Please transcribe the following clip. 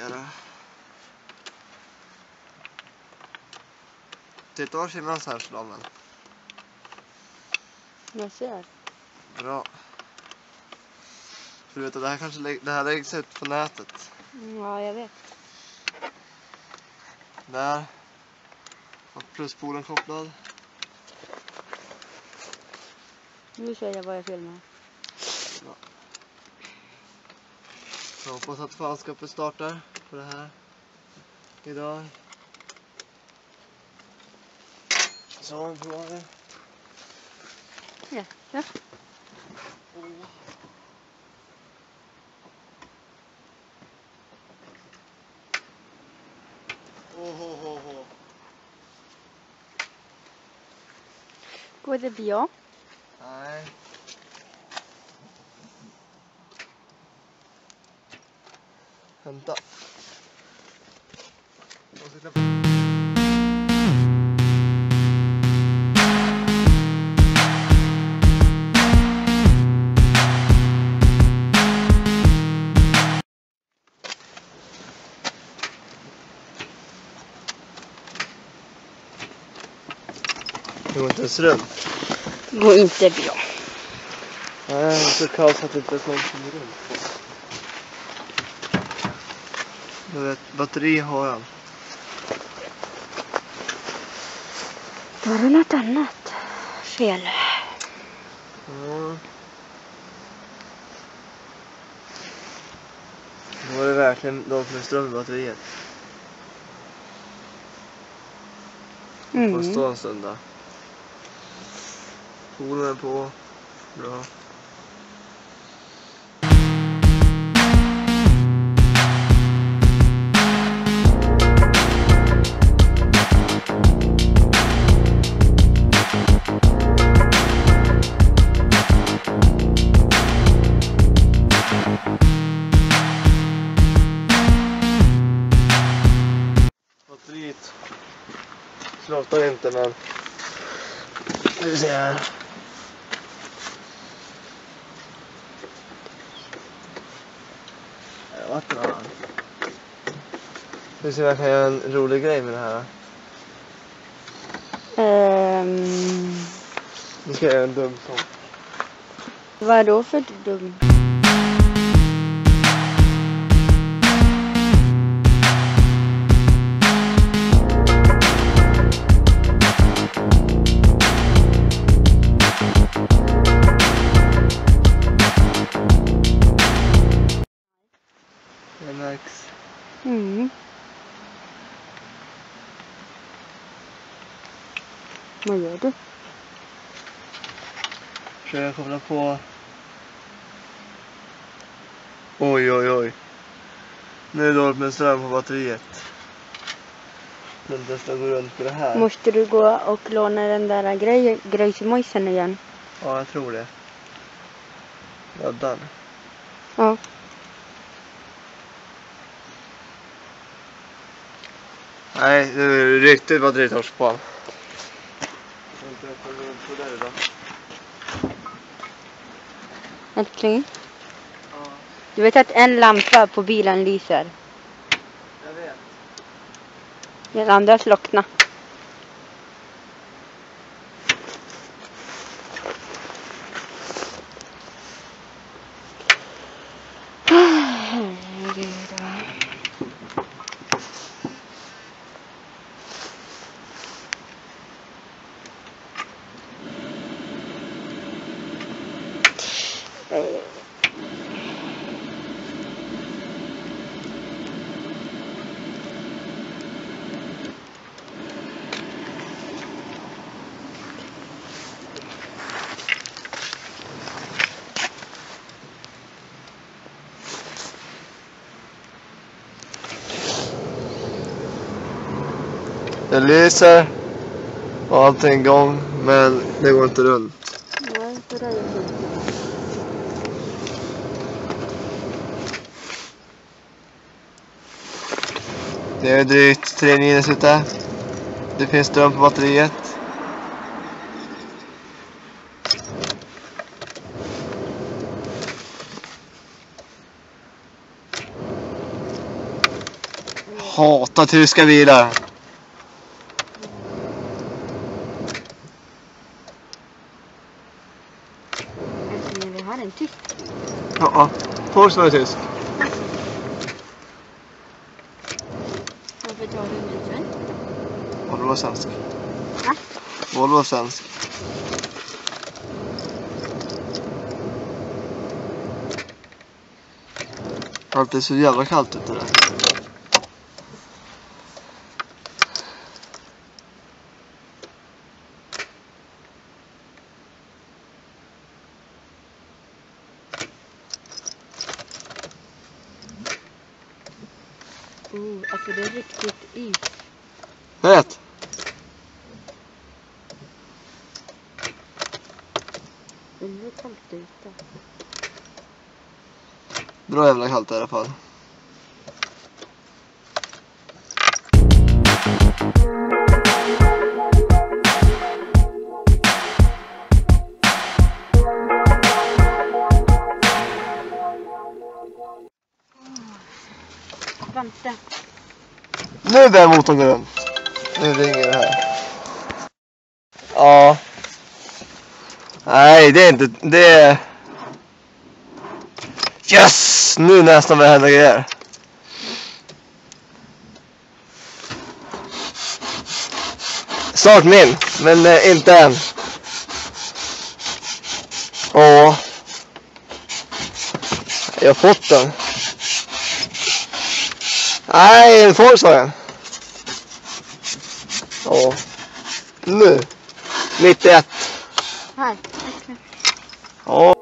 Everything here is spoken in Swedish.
göra. Titta var Simons här slaven. Jag ser. Bra. För du vet att det här kanske det här läggs ut på nätet. Ja, jag vet. Där. Och pluspolen kopplad. Nu ser jag vad jag filmar. Ja. Jag hoppas att fanskapet startar på det här idag. Så, provar vi. Ja, ja. Går det bra? Nej. Vänta. Jag ska knäppa. Det går inte ens runt. Går inte bra. Nej, det är så kaos att det inte är någon som är runt på. Du vet, batteri har han. Var det något annat fel? Ja. Då var det verkligen de som är ström i batteriet. Får stå en stund då. Polen är på. Bra. Batteriet slåtar inte, men vi ser här. Vatten har han. Vi ser om jag kan göra en rolig grej med det här. Nu ska jag göra en dum sång. Vad är då för dum? Det märks. Vad gör du? Försöker koppla på. Oj, oj, oj. Nu är det dåligt med ström på batteriet. Men det ska gå runt på det här. Måste du gå och låna den där grejsmojsen igen? Ja, jag tror det. Laddan. Ja. Nej, nu är det riktigt batteritorsk på. Älskling? Ja. Du vet att en lampa på bilen lyser? Jag vet. Den andra slocknar. Det lyser och allting är igång, men det går inte runt. Nej, det där är inte. Det är drygt 3 minus ute. Det finns ström på batteriet. hatar tyska bilar. Men vi har en tysk. Ja, Volkswagen är tysk. Varför tar du en svensk? Volvo är svensk. Va? Volvo är svensk. Allt är så jävla kallt ute där. Alltså det är riktigt is. Rätt. Det är kallt ute. Bra jävla kallt i alla fall. Vänta. Nu börjar motorn gå runt. Nu ringer det här. Ja. Nej, det är inte... Det är... Yes! Nu nästan vad det händer grejer. Snart min, men inte än. Åh. Jag har fått den. Nej, en Volkswagen. Åh. Nu. 91. Här. Ja.